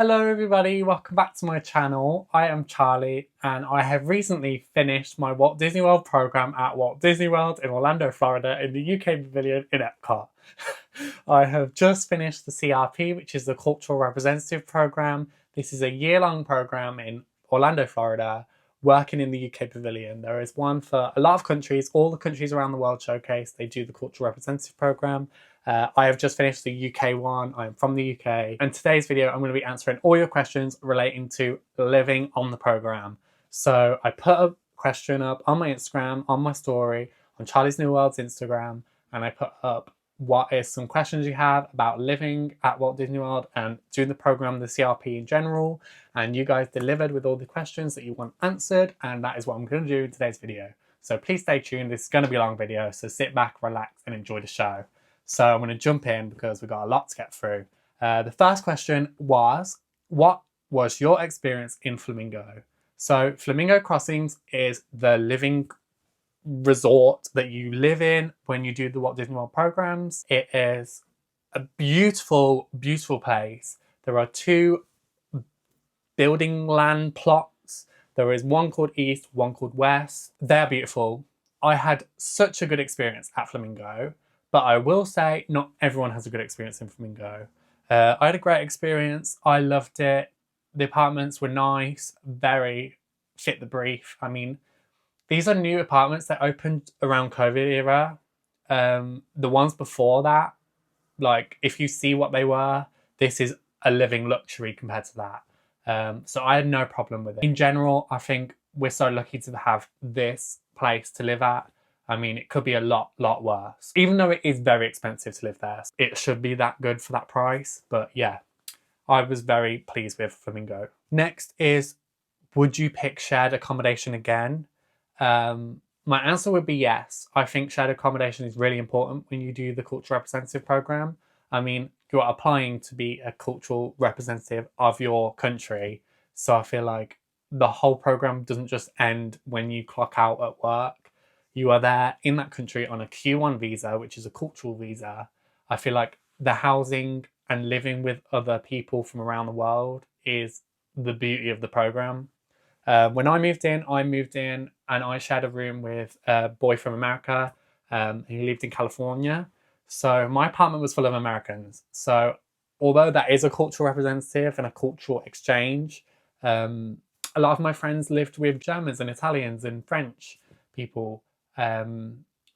Hello everybody, welcome back to my channel. I am Charlie and I have recently finished my Walt Disney World program at Walt Disney World in Orlando, Florida in the UK Pavilion in Epcot. I have just finished the CRP, which is the Cultural Representative Program. This is a year-long program in Orlando, Florida, working in the UK Pavilion. There is one for a lot of countries, all the countries around the world showcase. They do the Cultural Representative Program. I have just finished the UK one. I am from the UK. And today's video, I'm going to be answering all your questions relating to living on the program. So I put a question up on my Instagram, on my story, on Charlie's New World's Instagram, and I put up what is some questions you have about living at Walt Disney World and doing the program, the CRP in general. And you guys delivered with all the questions that you want answered, and that is what I'm going to do in today's video. So please stay tuned. This is going to be a long video, so sit back, relax, and enjoy the show. So I'm going to jump in because we've got a lot to get through. The first question was, what was your experience in Flamingo? So Flamingo Crossings is the living resort that you live in when you do the Walt Disney World programs. It is a beautiful, beautiful place. There are two building land plots. There is one called East, one called West. They're beautiful. I had such a good experience at Flamingo. But I will say not everyone has a good experience in Flamingo. I had a great experience. I loved it. The apartments were nice, very fit the brief. I mean, these are new apartments that opened around COVID era. The ones before that, like if you see what they were, this is a living luxury compared to that. So I had no problem with it. In general, I think we're so lucky to have this place to live at. I mean, it could be a lot worse. Even though it is very expensive to live there, it should be that good for that price. But yeah, I was very pleased with Flamingo. Next is, would you pick shared accommodation again? My answer would be yes. I think shared accommodation is really important when you do the cultural representative program. I mean, you're applying to be a cultural representative of your country. So I feel like the whole program doesn't just end when you clock out at work. You are there in that country on a Q1 visa, which is a cultural visa. I feel like the housing and living with other people from around the world is the beauty of the program. When I moved in and I shared a room with a boy from America who lived in California. So my apartment was full of Americans. So although that is a cultural representative and a cultural exchange, a lot of my friends lived with Germans and Italians and French people.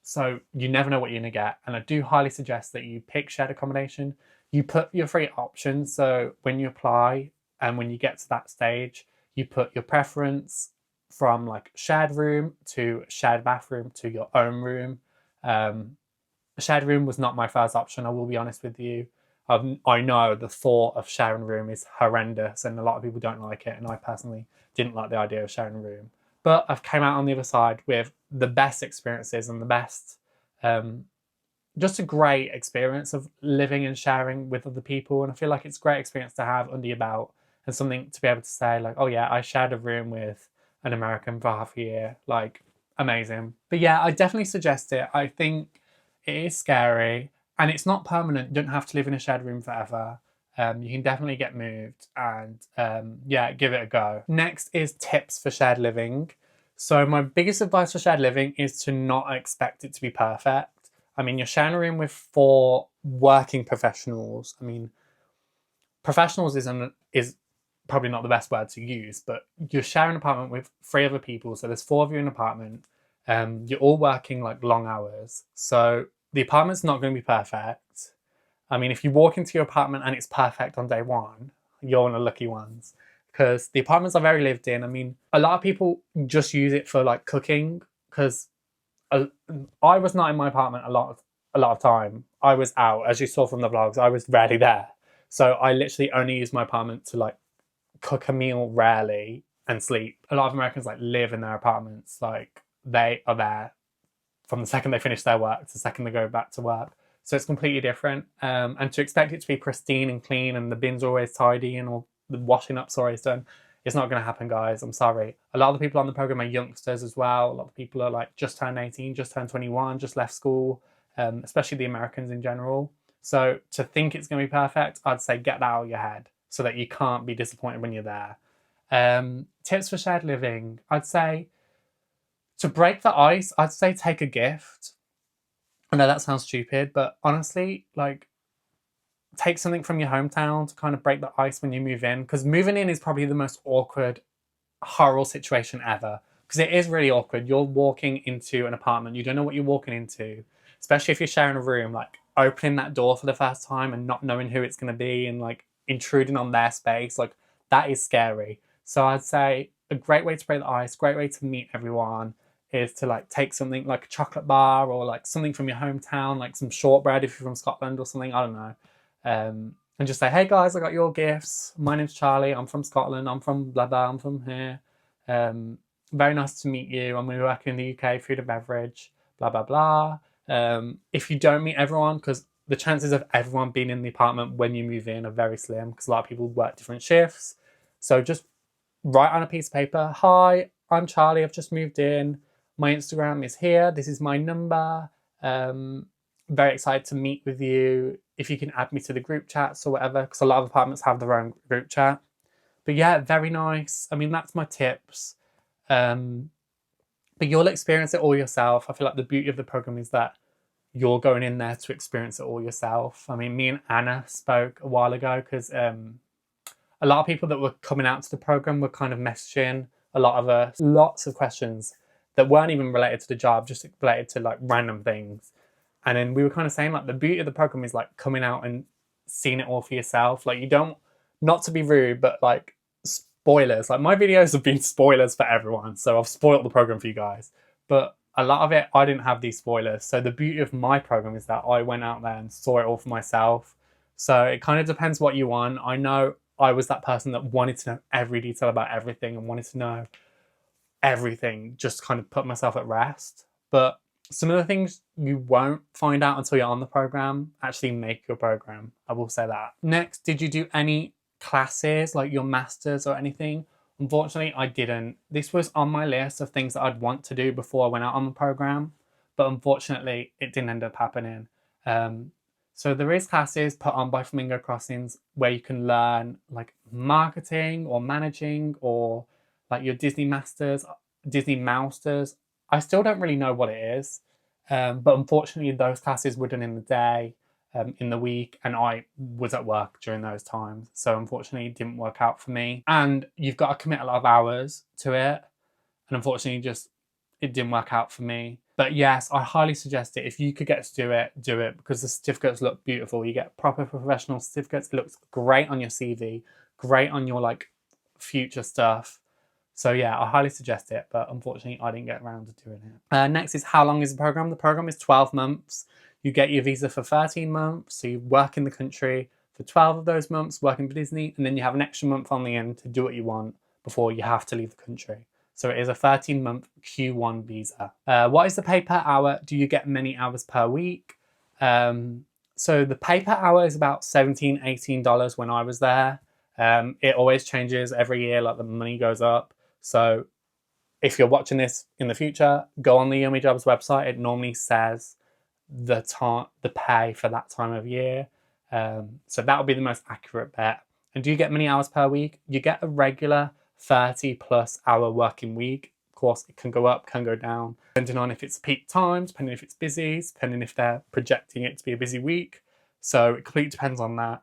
So you never know what you're going to get. And I do highly suggest that you pick shared accommodation. You put your free options. So when you apply and when you get to that stage, you put your preference from like shared room to shared bathroom to your own room. Shared room was not my first option, I will be honest with you. I know the thought of sharing a room is horrendous and a lot of people don't like it. And I personally didn't like the idea of sharing a room. But I've came out on the other side with the best experiences and the best, just a great experience of living and sharing with other people. And I feel like it's a great experience to have under your belt and something to be able to say like, oh yeah, I shared a room with an American for half a year. Like, amazing. But yeah, I definitely suggest it. I think it is scary and it's not permanent. You don't have to live in a shared room forever. You can definitely get moved and yeah, give it a go. Next is tips for shared living. So my biggest advice for shared living is to not expect it to be perfect. I mean, you're sharing a room with 4 working professionals. I mean, professionals is probably not the best word to use, but you're sharing an apartment with 3 other people. So there's 4 of you in an apartment. You're all working like long hours. So the apartment's not going to be perfect. I mean, if you walk into your apartment and it's perfect on day 1, you're one of the lucky ones. Because the apartments are very lived in. I mean, a lot of people just use it for like cooking. Because I was not in my apartment a lot of time. I was out, as you saw from the vlogs. I was rarely there. So I literally only use my apartment to like cook a meal rarely and sleep. A lot of Americans like live in their apartments. Like they are there from the second they finish their work to the second they go back to work. So it's completely different. And to expect it to be pristine and clean and the bins are always tidy and all the washing up's always done, it's not going to happen, guys. I'm sorry. A lot of the people on the program are youngsters as well. A lot of people are like just turned 18, just turned 21, just left school, especially the Americans in general. So to think it's going to be perfect, I'd say get that out of your head. so that you can't be disappointed when you're there. Tips for shared living. I'd say to break the ice, I'd say take a gift. I know that sounds stupid, but honestly, like take something from your hometown to kind of break the ice when you move in. Because moving in is probably the most awkward, horrible situation ever. Because it is really awkward. You're walking into an apartment, you don't know what you're walking into, especially if you're sharing a room, like opening that door for the first time and not knowing who it's going to be and like intruding on their space. Like that is scary. So I'd say a great way to break the ice, great way to meet everyone is to like take something like a chocolate bar or like something from your hometown, like some shortbread if you're from Scotland or something. I don't know. And just say, hey guys, I got your gifts. My name's Charlie. I'm from Scotland. I'm from blah blah. I'm from here. Very nice to meet you. I'm going to be working in the UK, food and beverage, blah blah blah. If you don't meet everyone, because the chances of everyone being in the apartment when you move in are very slim, because a lot of people work different shifts. So just write on a piece of paper, hi, I'm Charlie. I've just moved in. My Instagram is here. This is my number. Very excited to meet with you. If you can add me to the group chats or whatever, because a lot of apartments have their own group chat. But yeah, very nice. I mean, that's my tips. But you'll experience it all yourself. I feel like the beauty of the program is that you're going in there to experience it all yourself. I mean, me and Anna spoke a while ago because a lot of people that were coming out to the program were kind of messaging a lot of us, lots of questions that weren't even related to the job, just related to like random things. And then we were kind of saying like the beauty of the program is like coming out and seeing it all for yourself. Like you don't, not to be rude, but like spoilers. Like my videos have been spoilers for everyone. So I've spoiled the program for you guys. But a lot of it, I didn't have these spoilers. So the beauty of my program is that I went out there and saw it all for myself. So it kind of depends what you want. I know I was that person that wanted to know every detail about everything and wanted to know everything, just kind of put myself at rest. But some of the things you won't find out until you're on the program actually make your program. I will say that. Next, did you do any classes, like your masters or anything? Unfortunately, I didn't. This was on my list of things that I'd want to do before I went out on the program, but unfortunately, it didn't end up happening. So there is classes put on by Flamingo Crossings where you can learn like marketing or managing or like your Disney Masters, Disney Mousters. I still don't really know what it is, but unfortunately those classes were done in the day, in the week, and I was at work during those times. So unfortunately it didn't work out for me. And you've got to commit a lot of hours to it. And unfortunately just, it didn't work out for me. But yes, I highly suggest it. If you could get to do it because the certificates look beautiful. You get proper professional certificates. It looks great on your CV, great on your like future stuff. So yeah, I highly suggest it, but unfortunately I didn't get around to doing it. Next is how long is the program? The program is 12 months. You get your visa for 13 months, so you work in the country for 12 of those months, working for Disney, and then you have an extra month on the end to do what you want before you have to leave the country. So it is a 13-month Q1 visa. What is the pay per hour? Do you get many hours per week? So the pay per hour is about $17, $18 when I was there. It always changes every year, like the money goes up. So if you're watching this in the future, go on the Yummy Jobs website. It normally says the pay for that time of year. So that would be the most accurate bet. And do you get many hours per week? You get a regular 30 plus hour working week. Of course, it can go up, can go down, depending on if it's peak time, depending if it's busy, depending if they're projecting it to be a busy week. So it completely depends on that.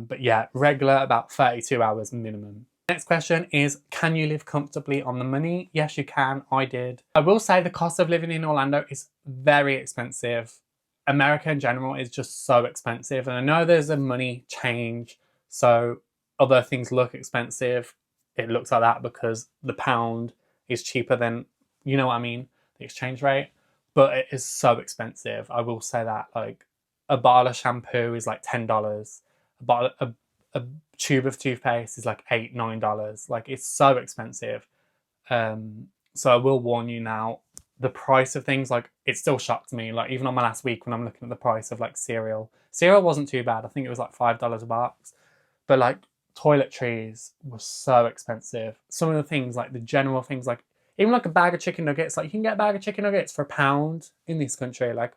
But yeah, regular, about 32 hours minimum. Next question is, can you live comfortably on the money? Yes, you can. I did. I will say the cost of living in Orlando is very expensive. America in general is just so expensive. And I know there's a money change, so although things look expensive, it looks like that because the pound is cheaper than, you know what I mean, the exchange rate. But it is so expensive. I will say that. Like a bottle of shampoo is like $10. A tube of toothpaste is like $8, $9. Like it's so expensive. So I will warn you now, the price of things, like it still shocked me. Like even on my last week when I'm looking at the price of like cereal wasn't too bad. I think it was like $5 a box. But like toiletries was so expensive. Some of the things, like the general things, like even like a bag of chicken nuggets, like you can get a bag of chicken nuggets for £1 in this country. Like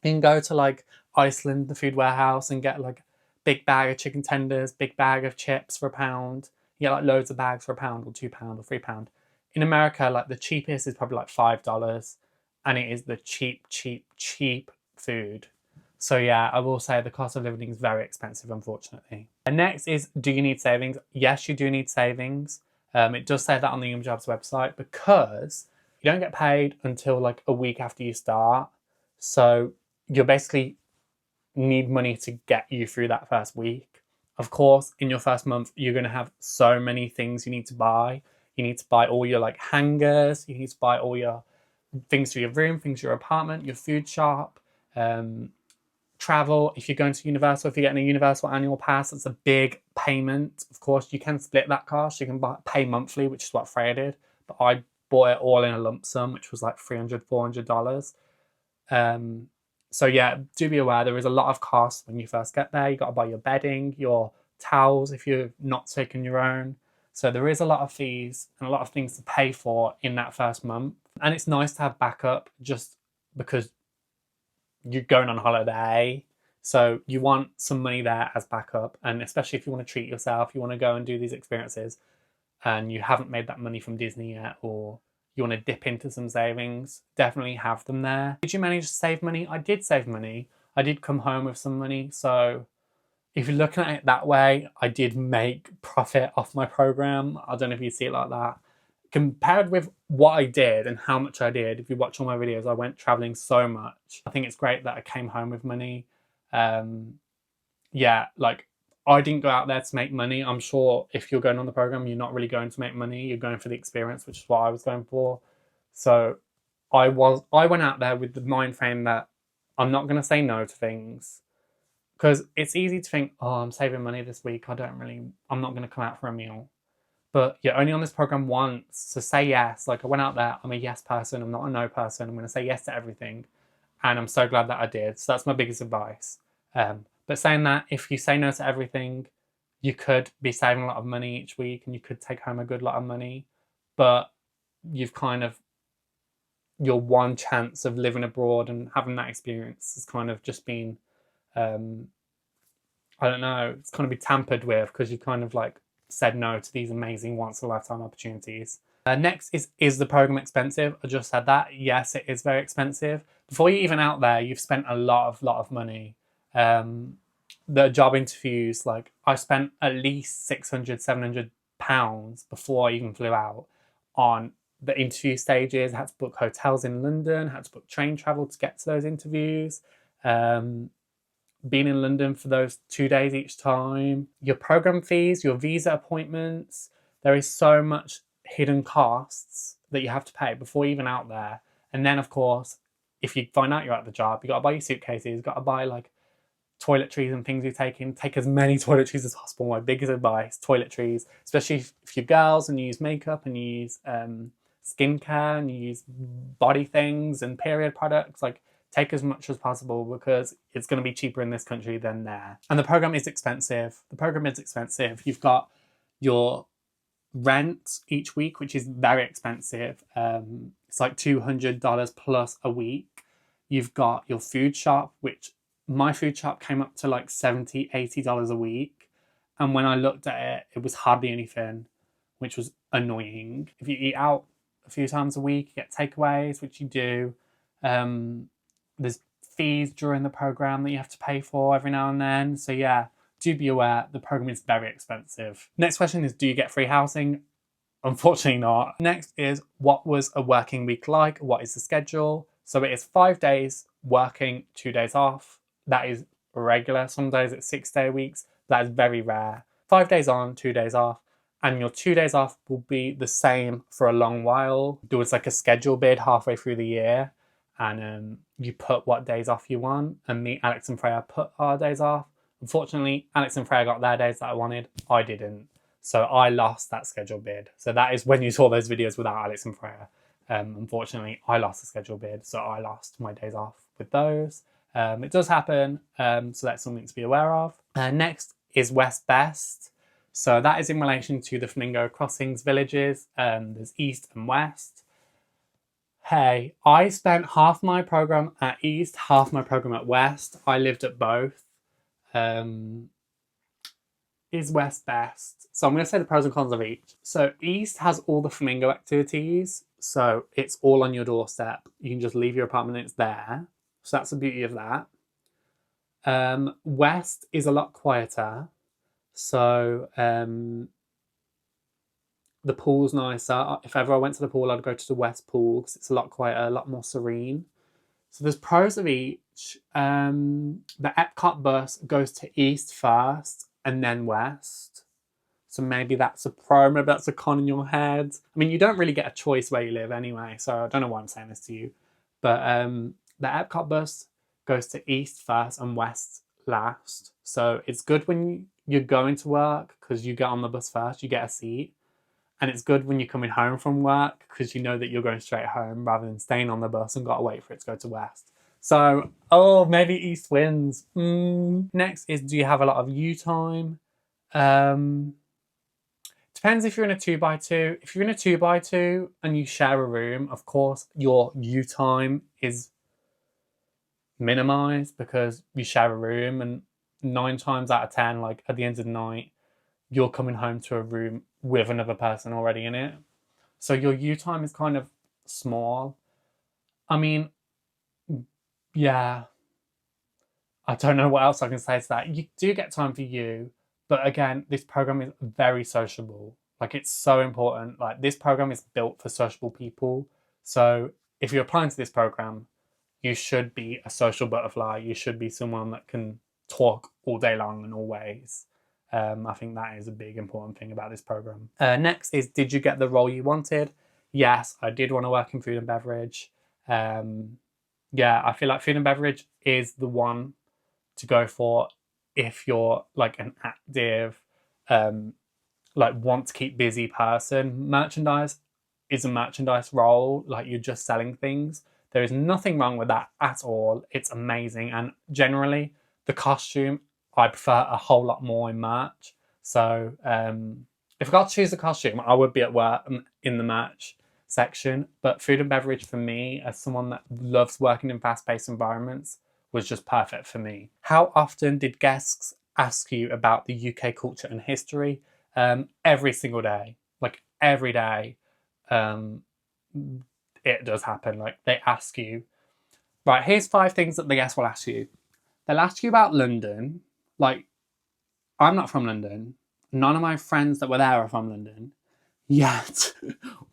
you can go to like Iceland, the food warehouse, and get like big bag of chicken tenders, big bag of chips for £1. You get like loads of bags for £1 or £2 or £3. In America, like the cheapest is probably like $5, and it is the cheap food. So yeah, I will say the cost of living is very expensive, unfortunately. And next is, do you need savings? Yes, you do need savings. It does say that on the Young Jobs website, because you don't get paid until like a week after you start. So you basically need money to get you through that first week. Of course, in your first month, you're going to have so many things you need to buy. You need to buy all your like hangers. You need to buy all your things for your room, things for your apartment, your food shop, travel. If you're going to Universal, if you're getting a Universal annual pass, it's a big payment. Of course, you can split that cost. You can pay monthly, which is what Freya did. But I bought it all in a lump sum, which was like $300, $400. So yeah, do be aware there is a lot of costs when you first get there. You got to buy your bedding, your towels if you're not taking your own. So there is a lot of fees and a lot of things to pay for in that first month. And it's nice to have backup just because you're going on holiday. So you want some money there as backup. And especially if you want to treat yourself, you want to go and do these experiences and you haven't made that money from Disney yet, or you want to dip into some savings, definitely have them there. Did you manage to save money? I did save money. I did come home with some money. So if you're looking at it that way, I did make profit off my program. I don't know if you see it like that. Compared with what I did and how much I did, if you watch all my videos, I went traveling so much. I think it's great that I came home with money. Yeah, like I didn't go out there to make money. I'm sure if you're going on the program, you're not really going to make money. You're going for the experience, which is what I was going for. So I went out there with the mind frame that I'm not going to say no to things, because it's easy to think, oh, I'm saving money this week. I'm not going to come out for a meal. But you're only on this program once, so say yes. Like I went out there, I'm a yes person. I'm not a no person. I'm going to say yes to everything. And I'm so glad that I did. So that's my biggest advice. But saying that, if you say no to everything, you could be saving a lot of money each week and you could take home a good lot of money. But you've kind of, your one chance of living abroad and having that experience has kind of just been, I don't know, it's kind of been tampered with because you kind of like said no to these amazing once in a lifetime opportunities. Next is the program expensive? I just said that. Yes, it is very expensive. Before you're even out there, you've spent a lot of money. The job interviews, like I spent at least £600, £700 before I even flew out on the interview stages. I had to book hotels in London, had to book train travel to get to those interviews. Being in London for those 2 days each time, your program fees, your visa appointments, there is so much hidden costs that you have to pay before you're even out there. And then of course, if you find out you're at the job, you got to buy your suitcases, you got to buy like toiletries and things you're taking. Take as many toiletries as possible. My biggest advice, toiletries, especially if you're girls and you use makeup and you use skincare and you use body things and period products, like take as much as possible because it's going to be cheaper in this country than there. And the program is expensive. You've got your rent each week, which is very expensive. It's like $200 plus a week. You've got your food shop, which my food shop came up to like $70, $80 a week. And when I looked at it, it was hardly anything, which was annoying. If you eat out a few times a week, you get takeaways, which you do. There's fees during the program that you have to pay for every now and then. So yeah, do be aware the program is very expensive. Next question is, do you get free housing? Unfortunately not. Next is, what was a working week like? What is the schedule? So it is 5 days working, 2 days off. That is regular. Some days it's 6-day weeks. That is very rare. 5 days on, 2 days off. And your 2 days off will be the same for a long while. There was like a schedule bid halfway through the year. And you put what days off you want. And me, Alex and Freya put our days off. Unfortunately, Alex and Freya got their days that I wanted. I didn't. So I lost that schedule bid. So that is when you saw those videos without Alex and Freya. Unfortunately, I lost the schedule bid. So I lost my days off with those. It does happen. So that's something to be aware of. Next is West Best. So that is in relation to the Flamingo Crossings villages. There's East and West. Hey, I spent half my program at East, half my program at West. I lived at both. is West best? So I'm going to say the pros and cons of each. So East has all the flamingo activities. So it's all on your doorstep. You can just leave your apartment and it's there. So that's the beauty of that. West is a lot quieter. So the pool's nicer. If ever I went to the pool, I'd go to the West pool because it's a lot quieter, a lot more serene. So there's pros of each. The Epcot bus goes to East first and then West. So maybe that's a pro, maybe that's a con in your head. I mean, you don't really get a choice where you live anyway, so I don't know why I'm saying this to you. But the Epcot bus goes to East first and West last. So it's good when you're going to work because you get on the bus first, you get a seat. And it's good when you're coming home from work because you know that you're going straight home rather than staying on the bus and got to wait for it to go to West. So, maybe East wins. Next is, do you have a lot of you time? Depends if you're in a 2x2. If you're in a 2x2 and you share a room, of course, your you time is minimized because you share a room, and 9 times out of 10, like at the end of the night, you're coming home to a room with another person already in it. So your you time is kind of small. I mean, yeah, I don't know what else I can say to that. You do get time for you, but again, this program is very sociable. Like, it's so important. Like, this program is built for sociable people. So if you're applying to this program, you should be a social butterfly. You should be someone that can talk all day long and always. I think that is a big important thing about this program. Next is, did you get the role you wanted? Yes, I did want to work in food and beverage. Yeah, I feel like food and beverage is the one to go for if you're like an active, like want to keep busy person. Merchandise is a merchandise role, like you're just selling things. There is nothing wrong with that at all. It's amazing. And generally, the costume, I prefer a whole lot more in merch. So if I got to choose a costume, I would be at work in the merch section. But food and beverage for me, as someone that loves working in fast-paced environments, was just perfect for me. How often did guests ask you about the UK culture and history? Every single day, like every day. It does happen. Like, they ask you, right, here's 5 things that the guests will ask you. They'll ask you about London. Like, I'm not from London. None of my friends that were there are from London. Yet,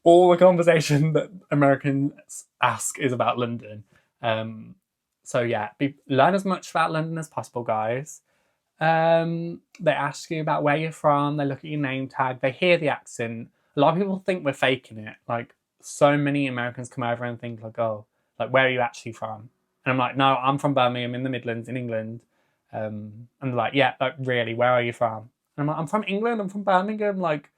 all the conversation that Americans ask is about London. So yeah, learn as much about London as possible, guys. They ask you about where you're from. They look at your name tag. They hear the accent. A lot of people think we're faking it. Like, so many Americans come over and think like, oh, like, where are you actually from? And I'm like, no, I'm from Birmingham in the Midlands in England. And they're like, yeah, like, really, where are you from? And I'm like, I'm from England. I'm from Birmingham. Like,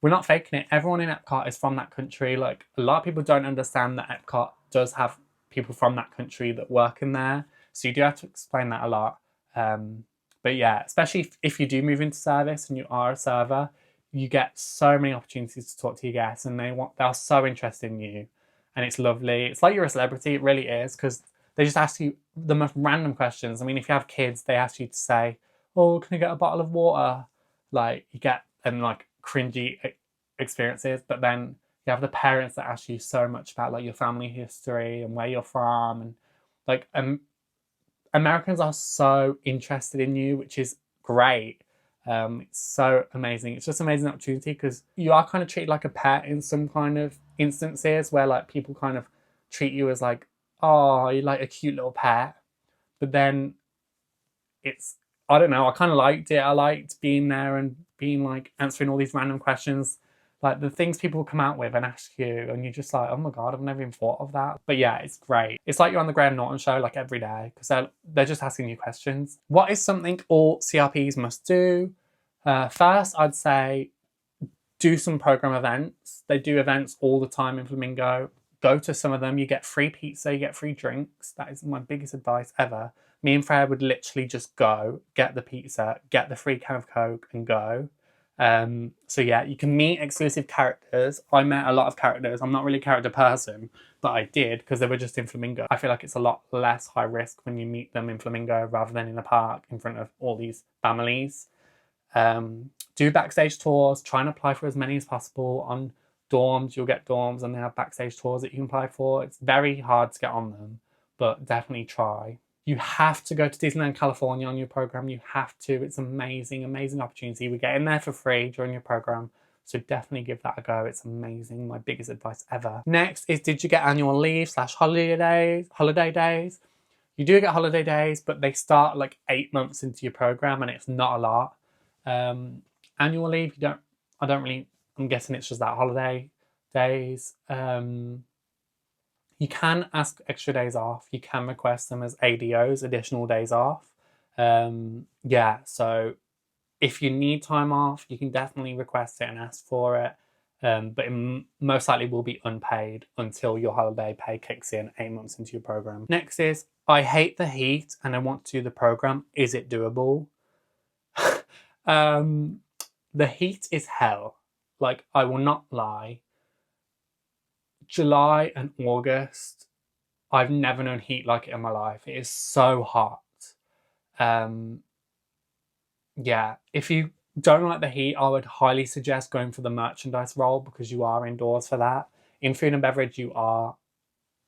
we're not faking it. Everyone in Epcot is from that country. Like, a lot of people don't understand that Epcot does have people from that country that work in there. So you do have to explain that a lot. But yeah, especially if you do move into service and you are a server, you get so many opportunities to talk to your guests, and they're so interested in you, and it's lovely. It's like you're a celebrity. It really is, because they just ask you the most random questions. I mean, if you have kids, they ask you to say, "Oh, can I get a bottle of water?" Like, you get them like cringy experiences, but then you have the parents that ask you so much about like your family history and where you're from, and like Americans are so interested in you, which is great. It's so amazing. It's just an amazing opportunity because you are kind of treated like a pet in some kind of instances where like people kind of treat you as like, oh, you're like a cute little pet. But then it's, I don't know, I kind of liked it. I liked being there and being like answering all these random questions, like the things people come out with and ask you, and you're just like, oh my God, I've never even thought of that. But yeah, it's great. It's like you're on the Graham Norton show like every day because they're just asking you questions. What is something all CRPs must do? First, I'd say do some program events. They do events all the time in Flamingo. Go to some of them. You get free pizza, you get free drinks. That is my biggest advice ever. Me and Freya would literally just go, get the pizza, get the free can of Coke and go. So yeah, you can meet exclusive characters. I met a lot of characters. I'm not really a character person, but I did because they were just in Flamingo. I feel like it's a lot less high risk when you meet them in Flamingo rather than in a park in front of all these families. Do backstage tours, try and apply for as many as possible. On dorms, you'll get dorms and they have backstage tours that you can apply for. It's very hard to get on them, but definitely try. You have to go to Disneyland California on your program. You have to. It's amazing, amazing opportunity. We get in there for free during your program. So definitely give that a go. It's amazing. My biggest advice ever. Next is, did you get annual leave / holiday days? You do get holiday days, but they start like 8 months into your program and it's not a lot. Annual leave, I'm guessing it's just that holiday days. You can ask extra days off. You can request them as ADOs, additional days off. Yeah, so if you need time off, you can definitely request it and ask for it. But it most likely will be unpaid until your holiday pay kicks in 8 months into your program. Next is, I hate the heat and I want to do the program. Is it doable? The heat is hell. Like, I will not lie. July and August, I've never known heat like it in my life. It is so hot. Yeah, if you don't like the heat, I would highly suggest going for the merchandise role because you are indoors for that. In food and beverage, you are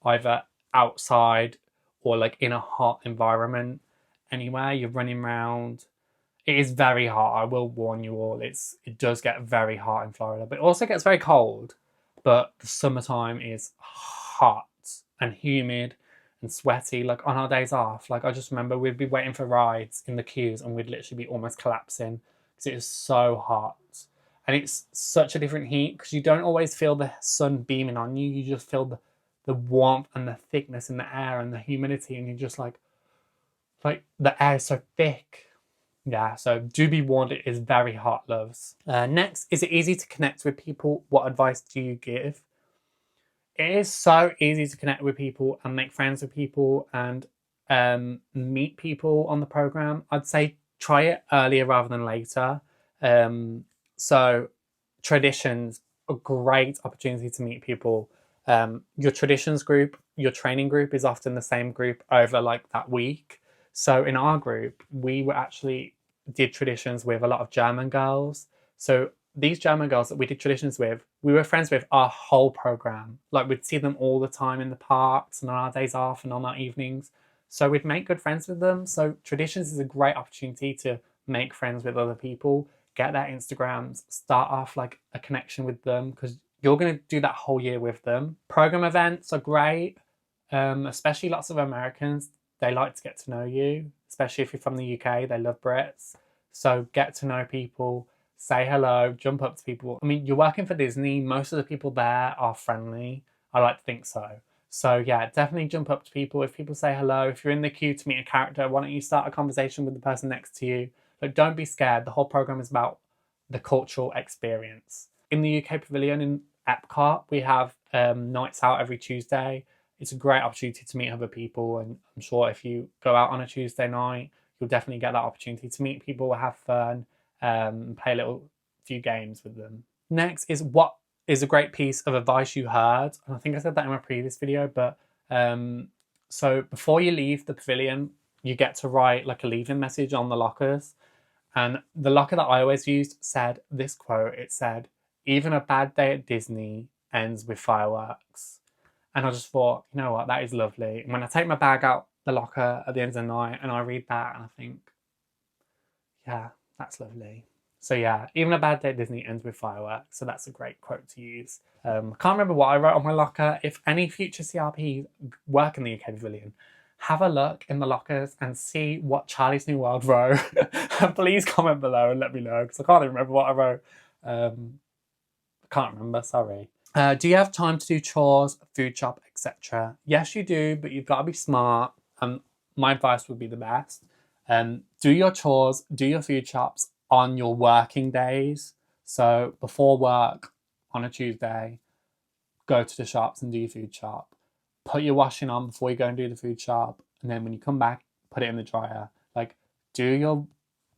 either outside or like in a hot environment. Anywhere you're running around, it is very hot. I will warn you all. It does get very hot in Florida, but it also gets very cold. But the summertime is hot and humid and sweaty. Like on our days off, like I just remember we'd be waiting for rides in the queues and we'd literally be almost collapsing because it is so hot. And it's such a different heat because you don't always feel the sun beaming on you. You just feel the warmth and the thickness in the air and the humidity, and you're just like the air is so thick. Yeah, so do be warned, it is very hot, loves. Next, is it easy to connect with people? What advice do you give? It is so easy to connect with people and make friends with people and meet people on the program. I'd say try it earlier rather than later. So traditions, a great opportunity to meet people. Your traditions group, your training group is often the same group over like that week. So in our group, we were actually did traditions with a lot of German girls. So these German girls that we did traditions with, we were friends with our whole program. Like we'd see them all the time in the parks and on our days off and on our evenings. So we'd make good friends with them. So traditions is a great opportunity to make friends with other people, get their Instagrams, start off like a connection with them because you're going to do that whole year with them. Program events are great, especially lots of Americans. They like to get to know you, especially if you're from the UK. They love Brits. So get to know people, say hello, jump up to people. I mean, you're working for Disney. Most of the people there are friendly. I like to think so. So yeah, definitely jump up to people. If people say hello, if you're in the queue to meet a character, why don't you start a conversation with the person next to you? But don't be scared. The whole program is about the cultural experience. In the UK Pavilion in Epcot, we have nights out every Tuesday. It's a great opportunity to meet other people, and I'm sure if you go out on a Tuesday night, you'll definitely get that opportunity to meet people, have fun, play a few games with them. Next is, what is a great piece of advice you heard? And I think I said that in my previous video, but so before you leave the pavilion, you get to write like a leaving message on the lockers. And the locker that I always used said this quote. It said, "Even a bad day at Disney ends with fireworks." And I just thought, you know what, that is lovely. And when I take my bag out the locker at the end of the night and I read that and I think, yeah, that's lovely. So yeah, even a bad day at Disney ends with fireworks. So that's a great quote to use. I can't remember what I wrote on my locker. If any future CRPs work in the UK Pavilion, have a look in the lockers and see what Charlie's New World wrote. Please comment below and let me know because I can't even remember what I wrote. I can't remember, sorry. Do you have time to do chores, food shop, etc.? Yes, you do, but you've got to be smart. My advice would be the best. Do your chores, do your food shops on your working days. So before work on a Tuesday, go to the shops and do your food shop. Put your washing on before you go and do the food shop. And then when you come back, put it in the dryer. Like, do your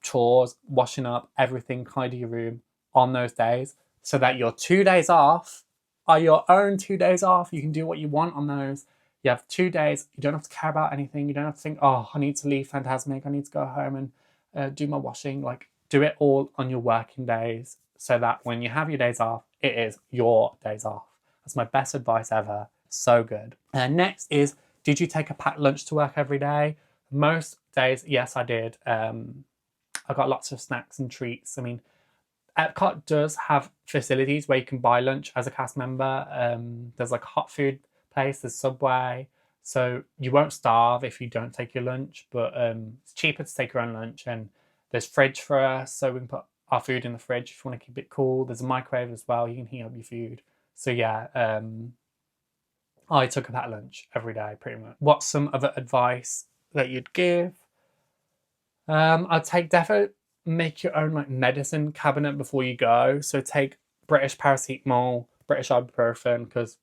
chores, washing up, everything, tidy your room on those days so that your 2 days off are your own 2 days off. You can do what you want on those. You have 2 days. You don't have to care about anything. You don't have to think, oh, I need to leave Fantasmic. I need to go home and do my washing. Like, do it all on your working days so that when you have your days off, it is your days off. That's my best advice ever. So good. And next is, did you take a packed lunch to work every day? Most days, yes, I did. I got lots of snacks and treats. I mean, Epcot does have facilities where you can buy lunch as a cast member. There's like a hot food place, there's Subway. So you won't starve if you don't take your lunch, but it's cheaper to take your own lunch. And there's fridge for us, so we can put our food in the fridge if you want to keep it cool. There's a microwave as well, you can heat up your food. So yeah, I took a packed lunch every day pretty much. What's some other advice that you'd give? I'd take definitely make your own like medicine cabinet before you go. So take British paracetamol, British ibuprofen, because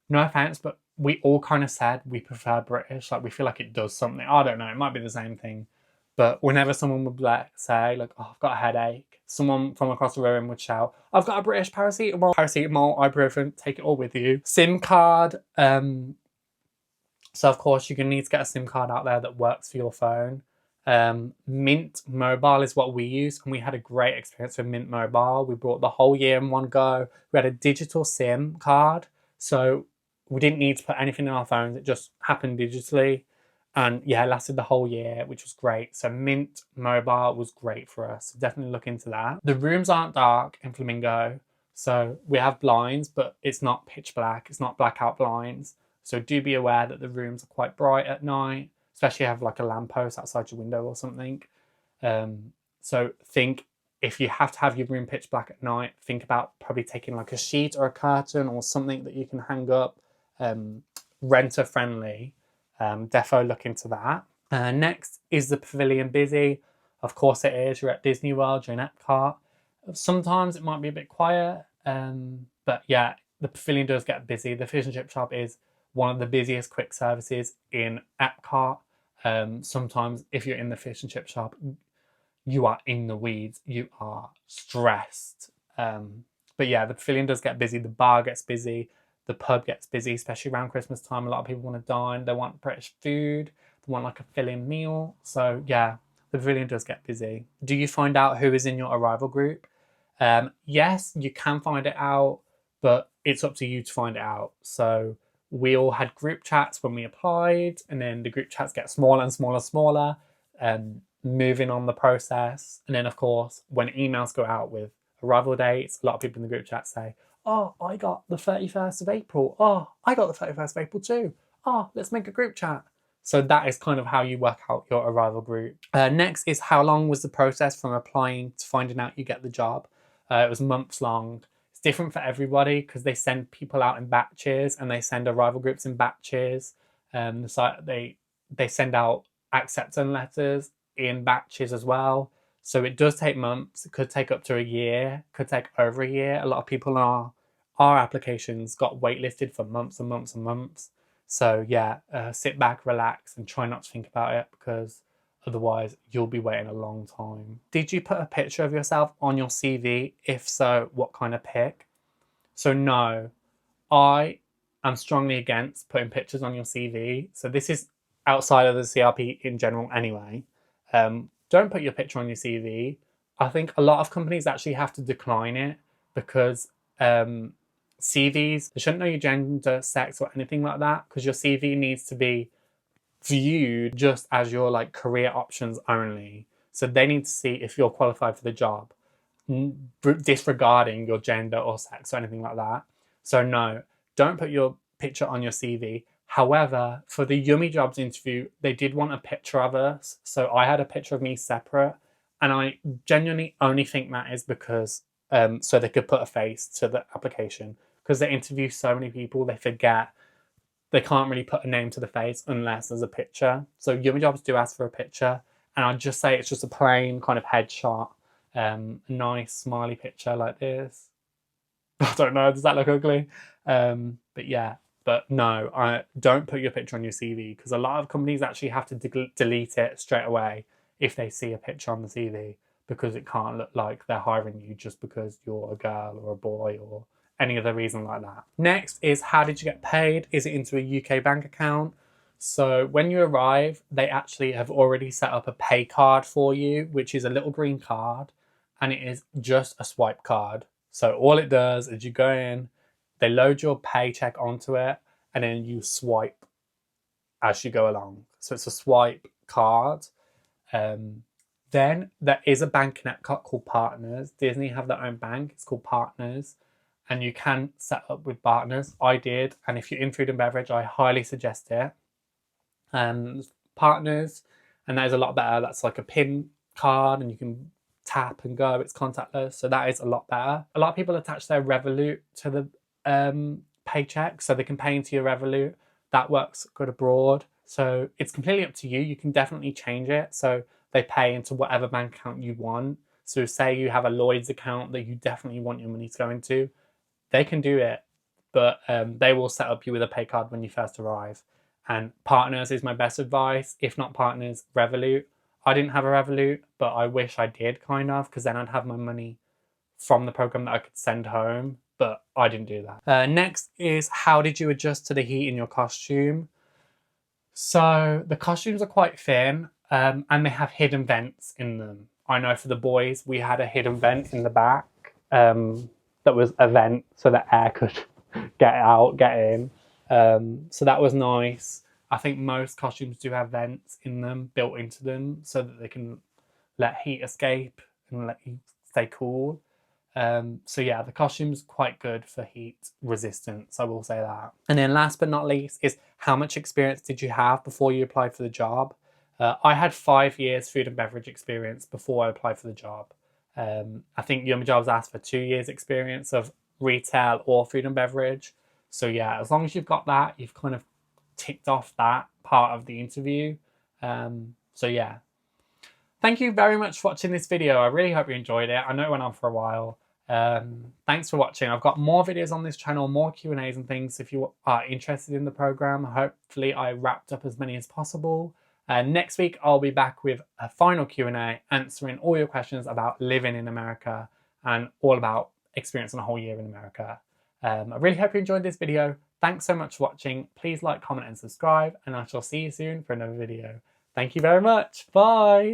no offense, but we all kind of said we prefer British. Like we feel like it does something. I don't know. It might be the same thing. But whenever someone would like say like, "Oh, I've got a headache," someone from across the room would shout, "I've got a British paracetamol, ibuprofen. Take it all with you." SIM card. So of course you're gonna need to get a SIM card out there that works for your phone. Mint Mobile is what we use, and we had a great experience with Mint Mobile. We brought the whole year in one go. We had a digital SIM card, so we didn't need to put anything in our phones. It just happened digitally. And yeah, it lasted the whole year, which was great. So Mint Mobile was great for us. So definitely look into that. The rooms aren't dark in Flamingo. So we have blinds, but it's not pitch black. It's not blackout blinds. So do be aware that the rooms are quite bright at night, especially if you have like a lamppost outside your window or something. So think if you have to have your room pitch black at night, think about probably taking like a sheet or a curtain or something that you can hang up, renter friendly. Defo look into that. Next, is the pavilion busy? Of course it is. You're at Disney World, you're in Epcot. Sometimes it might be a bit quiet, but yeah, the pavilion does get busy. The fish and chip shop is one of the busiest quick services in Epcot. Sometimes if you're in the fish and chip shop, you are in the weeds, you are stressed. But yeah, the pavilion does get busy, the bar gets busy, the pub gets busy, especially around Christmas time. A lot of people want to dine, they want British food, they want like a filling meal. So yeah, the pavilion does get busy. Do you find out who is in your arrival group? Yes, you can find it out, but it's up to you to find it out. So we all had group chats when we applied, and then the group chats get smaller and smaller and smaller, moving on the process. And then of course, when emails go out with arrival dates, a lot of people in the group chat say, "Oh, I got the 31st of April. Oh, I got the 31st of April too. Oh, let's make a group chat." So that is kind of how you work out your arrival group. Next is, how long was the process from applying to finding out you get the job? It was months long. It's different for everybody because they send people out in batches, and they send arrival groups in batches. They send out acceptance letters in batches as well. So it does take months. It could take up to a year, could take over a year. A lot of people our applications got waitlisted for months and months and months. So yeah, sit back, relax, and try not to think about it, because otherwise you'll be waiting a long time. Did you put a picture of yourself on your CV? If so, what kind of pic? So no, I am strongly against putting pictures on your CV. So this is outside of the CRP in general anyway. Don't put your picture on your CV. I think a lot of companies actually have to decline it because CVs, they shouldn't know your gender, sex, or anything like that, because your CV needs to be viewed just as your like career options only. So they need to see if you're qualified for the job, disregarding your gender or sex or anything like that. So no, don't put your picture on your CV. However, for the Yummy Jobs interview, they did want a picture of us. So I had a picture of me separate. And I genuinely only think that is because so they could put a face to the application. Because they interview so many people, they forget they can't really put a name to the face unless there's a picture. So Yummy Jobs do ask for a picture. And I'd just say it's just a plain kind of headshot, nice smiley picture like this. I don't know, does that look ugly? But yeah. But no, I don't put your picture on your CV, because a lot of companies actually have to delete it straight away if they see a picture on the CV, because it can't look like they're hiring you just because you're a girl or a boy or any other reason like that. Next is, how did you get paid? Is it into a UK bank account? So when you arrive, they actually have already set up a pay card for you, which is a little green card, and it is just a swipe card. So all it does is you go in, they load your paycheck onto it, and then you swipe as you go along. So it's a swipe card. Then there is a bank in Epcot called Partners. Disney have their own bank. It's called Partners, and you can set up with Partners. I did, and if you're in food and beverage, I highly suggest it. Partners, and that is a lot better. That's like a PIN card, and you can tap and go. It's contactless, so that is a lot better. A lot of people attach their Revolut to the paycheck, so they can pay into your Revolut. That works good abroad. So it's completely up to you. You can definitely change it. So they pay into whatever bank account you want. So say you have a Lloyd's account that you definitely want your money to go into, they can do it, but they will set up you with a pay card when you first arrive. And Partners is my best advice. If not Partners, Revolut. I didn't have a Revolut, but I wish I did, kind of, because then I'd have my money from the program that I could send home, but I didn't do that. Next is, how did you adjust to the heat in your costume? So the costumes are quite thin, and they have hidden vents in them. I know for the boys, we had a hidden vent in the back that was a vent so that air could get out, get in. So that was nice. I think most costumes do have vents in them, built into them, so that they can let heat escape and let you stay cool. So yeah, the costume's quite good for heat resistance, I will say that. And then last but not least is, how much experience did you have before you applied for the job? I had 5 years food and beverage experience before I applied for the job. I think Yummy Jobs asked for 2 years experience of retail or food and beverage. So yeah, as long as you've got that, you've kind of ticked off that part of the interview. So yeah. Thank you very much for watching this video. I really hope you enjoyed it. I know it went on for a while. Thanks for watching. I've got more videos on this channel, more Q&As and things if you are interested in the program. Hopefully I wrapped up as many as possible. Next week I'll be back with a final Q&A answering all your questions about living in America and all about experiencing a whole year in America. I really hope you enjoyed this video. Thanks so much for watching. Please like, comment and subscribe, and I shall see you soon for another video. Thank you very much. Bye.